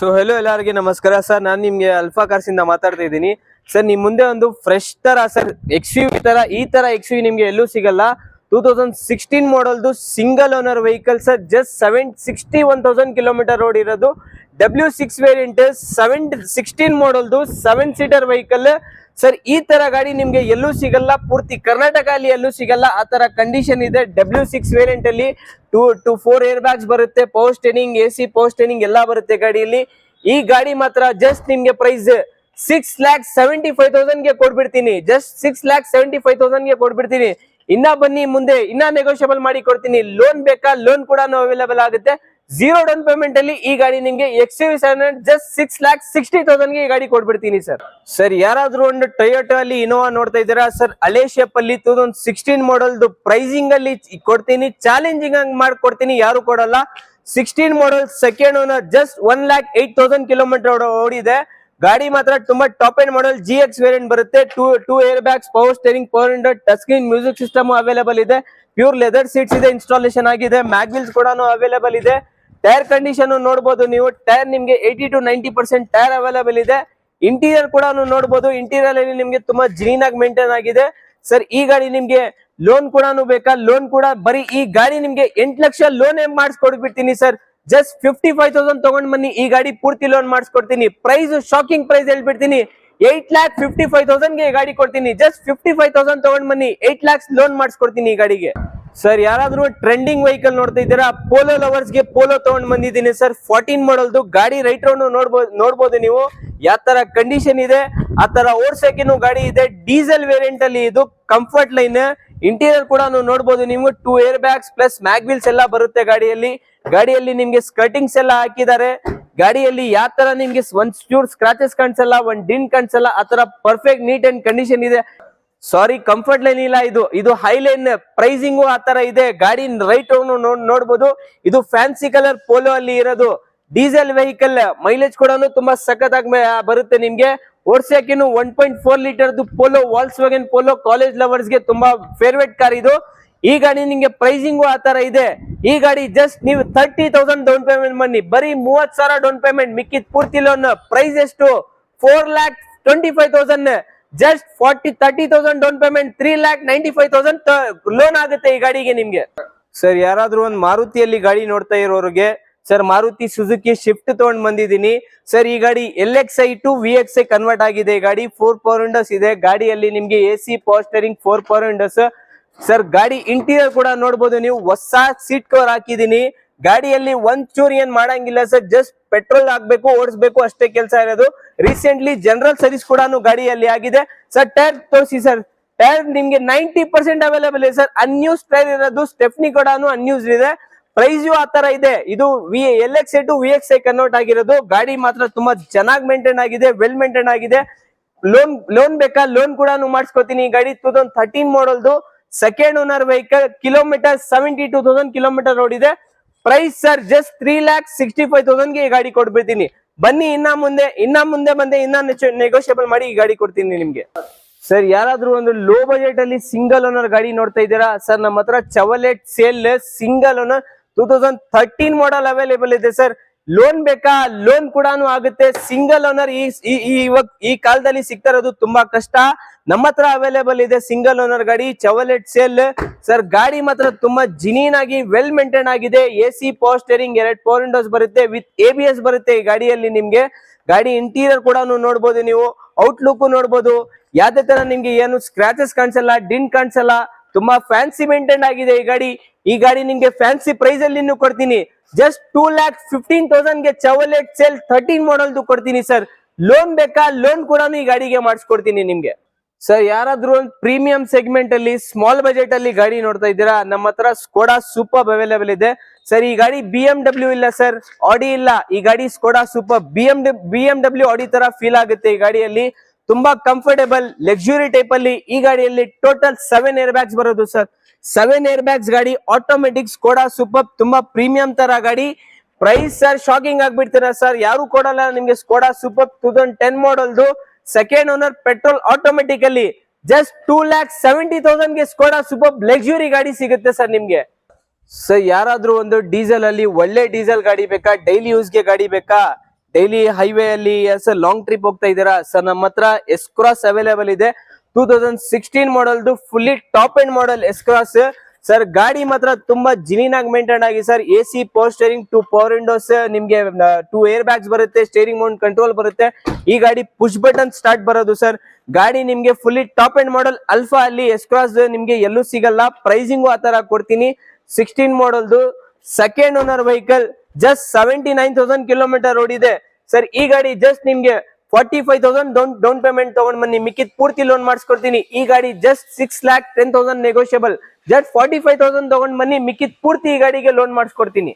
So hello ಎಲ್ಲರಿಗೆ ನಮಸ್ಕಾರ sir. ನಾನು ನಿಮ್ಗೆ ಅಲ್ಫಾ ಕಾರ್ಸ್ ಇಂದ ಮಾತಾಡ್ತಾ ಇದ್ದೀನಿ ಸರ್. ನಿಮ್ ಮುಂದೆ ಒಂದು ಫ್ರೆಶ್ ತರ ಸರ್ XUV ತರ ಈ ತರ XUV ನಿಮ್ಗೆ ಎಲ್ಲೂ ಸಿಗಲ್ಲ. 2016 ಮಾಡಲ್ದು single owner vehicle sir. Just 761,000 kilometre road ಇರೋದು. W6 ವೇರಿಯಂಟ್ 16 ಮಾಡಲ್ದು 7 ಸೀಟರ್ ವೆಹಿಕಲ್ ಸರ್. ಈ ತರ ಗಾಡಿ ನಿಮ್ಗೆ ಎಲ್ಲೂ ಸಿಗಲ್ಲ, ಪೂರ್ತಿ ಕರ್ನಾಟಕ ಅಲ್ಲಿ ಎಲ್ಲೂ ಸಿಗಲ್ಲ. ಆ ತರ ಕಂಡೀಷನ್ ಇದೆ. W6 ವೇರಿಯಂಟ್ ಅಲ್ಲಿ 2 to 4 ಏರ್ ಬ್ಯಾಗ್ಸ್ ಬರುತ್ತೆ, power steering, AC power steering ಎಲ್ಲ ಬರುತ್ತೆ ಗಾಡಿಯಲ್ಲಿ. ಈ ಗಾಡಿ ಮಾತ್ರ ಜಸ್ಟ್ ನಿಮ್ಗೆ ಪ್ರೈಸ್ 6,75,000 ಗೆ ಕೊಡ್ಬಿಡ್ತೀನಿ. ಜಸ್ಟ್ 6,75,000 ಗೆ ಕೊಡ್ಬಿಡ್ತೀನಿ. ಇನ್ನ ಬನ್ನಿ ಮುಂದೆ ಇನ್ನ ನೆಗೋಷಿಯಬಲ್ ಮಾಡಿ ಕೊಡ್ತೀನಿ. ಲೋನ್ ಬೇಕಾ? ಲೋನ್ ಕೂಡ ಅವೈಲೇಬಲ್ ಆಗುತ್ತೆ. 0 ಡೌನ್ ಪೇಮೆಂಟ್ ಅಲ್ಲಿ ಈ ಗಾಡಿ ನಿಮ್ಗೆ XUV 700 ಜಸ್ಟ್ 6,60,000 ಗೆ ಈ ಗಾಡಿ ಕೊಡ್ಬಿಡ್ತೀನಿ ಸರ್. ಸರ್ ಯಾರಾದ್ರೂ ಒಂದು ಟೊಯೋಟಾ ಅಲ್ಲಿ ಇನೋವಾ ನೋಡ್ತಾ ಇದ್ದೀರಾ ಸರ್, ಹಳೆ ಶೇಪ್ ಅಲ್ಲಿ 2016 ಮಾಡಲ್ದು ಪ್ರೈಸಿಂಗ್ ಅಲ್ಲಿ ಕೊಡ್ತೀನಿ. ಚಾಲೆಂಜಿಂಗ್ ಆಗಿ ಮಾಡ್ಕೊಡ್ತೀನಿ, ಯಾರು ಕೊಡಲ್ಲ. 16 model second owner just 1,08,000 kilometre ಓಡಿದೆ. ಗಾಡಿ ಮಾತ್ರ ತುಂಬಾ top end model GX variant ಬರುತ್ತೆ. Two air bags, power steering, power window, touch screen, music system available ಇದೆ. ಪ್ಯೂರ್ ಲೆದರ್ ಸೀಟ್ಸ್ ಇದೆ, ಇನ್ಸ್ಟಾಲೇಷನ್ ಆಗಿದೆ. ಮ್ಯಾಗ್ವಿಲ್ಸ್ ಕೂಡ ಅವೈಲೇಬಲ್ ಇದೆ. ಟೈರ್ ಕಂಡೀಷನ್ ನೋಡಬಹುದು ನೀವು. ಟೈರ್ ನಿಮ್ಗೆ 80 to 90% ಟೈರ್ ಅವೈಲೇಬಲ್ ಇದೆ. ಇಂಟೀರಿಯರ್ ಕೂಡ ನೋಡಬಹುದು. ಇಂಟೀರಿಯರ್ ಅಲ್ಲಿ ನಿಮ್ಗೆ ತುಂಬಾ ಜೀನ್ ಆಗಿ ಮೇಂಟೈನ್ ಆಗಿದೆ ಸರ್. ಈ ಗಾಡಿ ನಿಮ್ಗೆ ಲೋನ್ ಕೂಡ ಬೇಕಾ? ಲೋನ್ ಕೂಡ ಬರೀ ಈ ಗಾಡಿ ನಿಮ್ಗೆ 8 ಲಕ್ಷ ಲೋನ್ ಮಾಡಿಸ್ಕೊಡ್ಬಿಡ್ತೀನಿ ಸರ್. ಜಸ್ಟ್ 55,000 ತಗೊಂಡ್ ಬನ್ನಿ, ಈ ಗಾಡಿ ಪೂರ್ತಿ ಲೋನ್ ಮಾಡಿಸ್ಕೊಡ್ತೀನಿ. ಪ್ರೈಸ್ ಶಾಕಿಂಗ್ ಪ್ರೈಸ್ ಹೇಳ್ಬಿಡ್ತೀನಿ. 8,55,000 ಗೆ ಗಾಡಿ ಕೊಡ್ತೀನಿ. ಜಸ್ಟ್ 55,000 ತಗೊಂಡ್ ಬನ್ನಿ, 8 lakhs ಲೋನ್ ಮಾಡಿಸ್ಕೊಡ್ತೀನಿ ಈ ಗಾಡಿಗೆ ಸರ್. ಯಾರಾದ್ರೂ ಟ್ರೆಂಡಿಂಗ್ ವೆಹಿಕಲ್ ನೋಡ್ತಾ ಇದ್ದೀರಾ? ಪೋಲೋ ಲವರ್ಸ್ ಗೆ ಪೋಲೋ ತಗೊಂಡ್ ಬಂದಿದ್ದೀನಿ ಸರ್. 14 ಮಾಡಲ್ದು ಗಾಡಿ. ರೈಟ್ ರೌಂಡ್ ನೋಡ್ಬೋದು ನೀವು ಯಾವ ತರ ಕಂಡೀಷನ್ ಇದೆ. ಆ ತರ ಓಡ್ಸಕ್ಕಿನೂ ಗಾಡಿ ಇದೆ. ಡೀಸೆಲ್ ವೇರಿಯಂಟ್ ಅಲ್ಲಿ ಇದು ಕಂಫರ್ಟ್ ಲೈನ್. ಇಂಟೀರಿಯರ್ ಕೂಡ ನೋಡ್ಬೋದು ನೀವು. 2 ಏರ್ ಬ್ಯಾಗ್ಸ್ ಪ್ಲಸ್ ಮ್ಯಾಗ್ವಿಲ್ಸ್ ಎಲ್ಲ ಬರುತ್ತೆ ಗಾಡಿಯಲ್ಲಿ. ಗಾಡಿಯಲ್ಲಿ ನಿಮ್ಗೆ ಸ್ಕರ್ಟಿಂಗ್ಸ್ ಎಲ್ಲ ಹಾಕಿದ್ದಾರೆ. ಗಾಡಿಯಲ್ಲಿ ಯಾವ ತರ ನಿಮ್ಗೆ ಒಂದ್ ಚೂರ್ ಸ್ಕ್ರಾಚಸ್ ಕಾಣಿಸಲ್ಲ, ಒಂದ್ ಡಿನ್ ಕಾಣಿಸಲ್ಲ. ಆ ತರ ಪರ್ಫೆಕ್ಟ್ ನೀಟ್ ಅಂಡ್ ಕಂಡೀಷನ್ ಇದೆ. ಸಾರಿ, ಕಂಫರ್ಟ್ ಲೈನ್ ಇಲ್ಲ, ಇದು ಹೈ ಲೈನ್. ಪ್ರೈಸಿಂಗು ಆ ತರ ಇದೆ. ಗಾಡಿ ರೈಟ್ ನೋಡ್ಬೋದು. ಇದು ಫ್ಯಾನ್ಸಿ ಕಲರ್ ಪೋಲೋ ಅಲ್ಲಿ ಇರೋದು. Diesel vehicle. ಮೈಲೇಜ್ ಕೂಡ ತುಂಬಾ ಸಖತ್ತಾಗಿ ಬರುತ್ತೆ ನಿಮ್ಗೆ. ಓಡ್ಸಕ್ಕಿನ್ನು 1.4 ಲೀಟರ್ದು Polo, Volkswagen Polo. College lovers ಗೆ ತುಂಬಾ ಫೇವರೇಟ್ ಕಾರ್ ಇದು. ಈ ಗಾಡಿ ನಿಮ್ಗೆ ಪ್ರೈಸಿಂಗು ಆ ತರ ಇದೆ. ಈ ಗಾಡಿ ಜಸ್ಟ್ ನೀವು 30,000 ಡೌನ್ ಪೇಮೆಂಟ್ ಬನ್ನಿ. ಬರೀ 30,000 ಡೌನ್ ಪೇಮೆಂಟ್, ಮಿಕ್ಕಿದ್ ಪೂರ್ತಿ ಲೋನ್. ಪ್ರೈಸ್ ಎಷ್ಟು? 4,25,000. ಜಸ್ಟ್ 30,000 ಡೌನ್ ಪೇಮೆಂಟ್, 3,95,000 ಲೋನ್ ಆಗುತ್ತೆ ಈ ಗಾಡಿಗೆ ನಿಮ್ಗೆ ಸರ್. ಯಾರಾದ್ರೂ ಒಂದು ಮಾರುತಿಯಲ್ಲಿ ಗಾಡಿ ನೋಡ್ತಾ ಇರೋರಿಗೆ ಸರ್, ಮಾರುತಿ ಸುಜುಕಿ ಶಿಫ್ಟ್ ತಗೊಂಡ್ ಬಂದಿದ್ದೀನಿ ಸರ್. ಈ ಗಾಡಿ LXi to VXi ಕನ್ವರ್ಟ್ ಆಗಿದೆ. ಈ ಗಾಡಿ 4 ಪವರ್ ವಿಂಡೋಸ್ ಇದೆ. ಗಾಡಿಯಲ್ಲಿ ನಿಮ್ಗೆ AC power steering, 4 power Windows sir. ಗಾಡಿ ಇಂಟೀರಿಯರ್ ಕೂಡ ನೋಡ್ಬೋದು ನೀವು. ಹೊಸ ಸೀಟ್ ಕವರ್ ಹಾಕಿದೀನಿ. ಗಾಡಿಯಲ್ಲಿ ಒಂದ್ ಚೂರ್ ಏನ್ ಮಾಡಂಗಿಲ್ಲ ಸರ್. ಜಸ್ಟ್ ಪೆಟ್ರೋಲ್ ಹಾಕ್ಬೇಕು, ಓಡಿಸ್ಬೇಕು ಅಷ್ಟೇ ಕೆಲಸ ಇರೋದು. ರೀಸೆಂಟ್ಲಿ ಜನರಲ್ ಸರ್ವಿಸ್ ಕೂಡ ಗಾಡಿಯಲ್ಲಿ ಆಗಿದೆ ಸರ್. ಟೈರ್ ತೋರಿಸಿ ಸರ್. ಟೈರ್ ನಿಮ್ಗೆ 90% ಅವೈಲೇಬಲ್ ಇದೆ ಸರ್. ಅನ್ಯೂಸ್ ಟೈರ್ ಇರೋದು. ಸ್ಟೆಫ್ನಿ ಕೂಡ ಅನ್ಯೂಸ್ ಇದೆ. ಪ್ರೈಸ್ ಆ ತರ ಇದೆ. ಇದು LXi to VXi ಕನ್ವರ್ಟ್ ಆಗಿರೋದು. ಗಾಡಿ ಮಾತ್ರ ತುಂಬಾ ಚೆನ್ನಾಗಿ ಮೇಂಟೈನ್ ಆಗಿದೆ, ವೆಲ್ ಮೇಂಟೈನ್ ಆಗಿದೆ. ಲೋನ್ ಬೇಕಾ? ಲೋನ್ ಕೂಡ ಮಾಡಿಸ್ಕೊತೀನಿ. ಈ ಗಾಡಿ 2013 ಮಾಡಲ್ದು second owner vehicle. Kilometre 72,000 kilometre ಓಡಿದೆ. ಪ್ರೈಸ್ ಸರ್ ಜಸ್ಟ್ 3,65,000 ಗೆ ಈ ಗಾಡಿ ಕೊಡ್ಬಿಡ್ತೀನಿ. ಬನ್ನಿ ಇನ್ನ ಮುಂದೆ ಬಂದೆ ಇನ್ನ ನೆಗೋಷಿಯಬಲ್ ಮಾಡಿ ಈ ಗಾಡಿ ಕೊಡ್ತೀನಿ ನಿಮ್ಗೆ ಸರ್. ಯಾರಾದ್ರೂ ಒಂದು ಲೋ ಬಜೆಟ್ ಅಲ್ಲಿ ಸಿಂಗಲ್ ಓನರ್ ಗಾಡಿ ನೋಡ್ತಾ ಇದ್ದೀರಾ ಸರ್? ನಮ್ಮ ಹತ್ರ ಚವಲೆಟ್ ಸೇಲ್ ಸಿಂಗಲ್ ಓನರ್ 2013 ಮಾಡಲ್ ಅವೈಲೇಬಲ್ ಇದೆ ಸರ್. ಲೋನ್ ಬೇಕಾ? ಲೋನ್ ಕೂಡ ಆಗುತ್ತೆ. ಸಿಂಗಲ್ ಓನರ್ ಈ ಕಾಲದಲ್ಲಿ ಸಿಗ್ತಾ ಇರೋದು ತುಂಬಾ ಕಷ್ಟ. ನಮ್ಮ ಹತ್ರ ಅವೈಲೇಬಲ್ ಇದೆ ಸಿಂಗಲ್ ಓನರ್ ಗಾಡಿ, ಚವಲೆಟ್ ಸೇಲ್ ಸರ್. ಗಾಡಿ ಮಾತ್ರ ತುಂಬಾ ಜಿನೀನ್ ಆಗಿ ವೆಲ್ ಮೇಂಟೈನ್ ಆಗಿದೆ. AC power steering, 2 power Windows ಬರುತ್ತೆ ವಿತ್ ABS ಬರುತ್ತೆ ಈ ಗಾಡಿಯಲ್ಲಿ ನಿಮ್ಗೆ. ಗಾಡಿ ಇಂಟೀರಿಯರ್ ಕೂಡ ನೋಡ್ಬೋದು ನೀವು. ಔಟ್ಲುಕ್ ನೋಡ್ಬೋದು. ಯಾವ್ದೇ ತರ ನಿಮ್ಗೆ ಏನು ಸ್ಕ್ರಾಚಸ್ ಕಾಣಿಸಲ್ಲ, ಡಿನ್ ಕಾಣಿಸಲ್ಲ. ತುಂಬಾ ಫ್ಯಾನ್ಸಿ ಮೇಂಟೈನ್ ಆಗಿದೆ ಈ ಗಾಡಿ. ಈ ಗಾಡಿ ನಿಮ್ಗೆ ಫ್ಯಾನ್ಸಿ ಪ್ರೈಸ್ ಅಲ್ಲಿ ಕೊಡ್ತೀನಿ. ಜಸ್ಟ್ 2,15,000 ಗೆ ಚವಲೆಟ್ ಸೇಲ್ 13 ಮಾಡಲ್ದು ಕೊಡ್ತೀನಿ ಸರ್. ಲೋನ್ ಬೇಕಾ? ಲೋನ್ ಕೂಡ ಈ ಗಾಡಿಗೆ ಮಾಡಿಸ್ಕೊಡ್ತೀನಿ ನಿಮ್ಗೆ ಸರ್. ಯಾರಾದ್ರೂ ಒಂದು ಪ್ರೀಮಿಯಂ ಸೆಗ್ಮೆಂಟ್ ಅಲ್ಲಿ ಸ್ಮಾಲ್ ಬಜೆಟ್ ಅಲ್ಲಿ ಗಾಡಿ ನೋಡ್ತಾ ಇದ್ದೀರಾ? ನಮ್ಮ ಹತ್ರ ಸ್ಕೋಡಾ ಸೂಪರ್ ಅವೈಲೇಬಲ್ ಇದೆ ಸರ್. ಈ ಗಾಡಿ BMW ಇಲ್ಲ ಸರ್, ಆಡಿ ಇಲ್ಲ. ಈ ಗಾಡಿ ಸ್ಕೋಡಾ ಸೂಪರ್. BMW ಆಡಿ ತರ ಫೀಲ್ ಆಗುತ್ತೆ ಈ ಗಾಡಿಯಲ್ಲಿ. ತುಂಬಾ ಕಂಫರ್ಟೇಬಲ್ ಲಕ್ಸುರಿ ಟೈಪ್ ಅಲ್ಲಿ ಈ ಗಾಡಿಯಲ್ಲಿ ಟೋಟಲ್ 7 ಏರ್ ಬ್ಯಾಗ್ಸ್ ಬರೋದು ಸರ್. 7 ಏರ್ ಬ್ಯಾಗ್ಸ್ ಗಾಡಿ, ಆಟೋಮೆಟಿಕ್ ಸ್ಕೋಡಾ ಸೂಪರ್. ತುಂಬಾ ಪ್ರೀಮಿಯಂ ತರ ಗಾಡಿ. ಪ್ರೈಸ್ ಸರ್ ಶಾಕಿಂಗ್ ಆಗ್ಬಿಡ್ತೀರಾ ಸರ್. ಯಾರು ಕೊಡಲ್ಲ ನಿಮ್ಗೆ ಸ್ಕೋಡಾ ಸೂಪರ್ 2010 ಮಾಡಲ್ದು ಸೆಕೆಂಡ್ ಓನರ್ ಪೆಟ್ರೋಲ್ ಆಟೋಮೆಟಿಕ್ ಅಲ್ಲಿ. ಜಸ್ಟ್ 2,70,000 ಗೆ ಸ್ಕೋಡಾ ಸೂಪರ್ ಲಕ್ಸುರಿ ಗಾಡಿ ಸಿಗುತ್ತೆ ಸರ್ ನಿಮ್ಗೆ ಸರ್. ಯಾರಾದ್ರೂ ಒಂದು ಡೀಸೆಲ್ ಅಲ್ಲಿ ಒಳ್ಳೆ ಡೀಸೆಲ್ ಗಾಡಿ ಬೇಕಾ? ಡೈಲಿ ಯೂಸ್ ಗೆ ಗಾಡಿ ಬೇಕಾ? ಡೈಲಿ ಹೈವೇ ಅಲ್ಲಿ ಸರ್ ಲಾಂಗ್ ಟ್ರಿಪ್ ಹೋಗ್ತಾ ಇದ್ದೀರಾ ಸರ್, ನಮ್ಮ ಹತ್ರ ಎಸ್ ಕ್ರಾಸ್ ಅವೈಲೇಬಲ್ ಇದೆ. 2016 ಮಾಡಲ್ದು fully top end model S cross sir. ಗಾಡಿ ಮಾತ್ರ ತುಂಬಾ ಜಿನಿನ್ ಆಗಿ ಮೇಂಟೈನ್ ಆಗಿ sir. AC power steering, 2 power windows, ನಿಮ್ಗೆ 2 ಏರ್ ಬ್ಯಾಗ್ಸ್ ಬರುತ್ತೆ, ಸ್ಟೇರಿಂಗ್ ಮೌಂಟ್ ಕಂಟ್ರೋಲ್ ಬರುತ್ತೆ. ಈ ಗಾಡಿ ಪುಷ್ ಬಟನ್ ಸ್ಟಾರ್ಟ್ ಬರೋದು ಸರ್. ಗಾಡಿ ನಿಮ್ಗೆ fully top end model Alpha ಅಲ್ಲಿ ಎಸ್ ಕ್ರಾಸ್ ನಿಮ್ಗೆ ಎಲ್ಲೂ ಸಿಗಲ್ಲ. ಪ್ರೈಸಿಂಗು ಆತರ ಕೊಡ್ತೀನಿ. 16 ಮಾಡಲ್ದು second owner vehicle, just 79,000 kilometre ಓಡಿದೆ ಸರ್. ಈ ಗಾಡಿ ಜಸ್ಟ್ ನಿಮ್ಗೆ 45,000 ಡೌನ್ ಪೇಮೆಂಟ್ ತಗೊಂಡ್ ಬನ್ನಿ, ಮಿಕ್ಕಿದ್ ಪೂರ್ತಿ ಲೋನ್ ಮಾಡಿಸ್ಕೊಡ್ತೀನಿ. ಈ ಗಾಡಿ ಜಸ್ಟ್ 6,10,000 ನೆಗೋಷಿಯಬಲ್. ಜಸ್ಟ್ 45,000 ತಗೊಂಡ್ ಬನ್ನಿ, ಮಿಕ್ಕಿದ್ ಪೂರ್ತಿ ಈ ಗಾಡಿಗೆ ಲೋನ್ ಮಾಡಿಸ್ಕೊಡ್ತೀನಿ.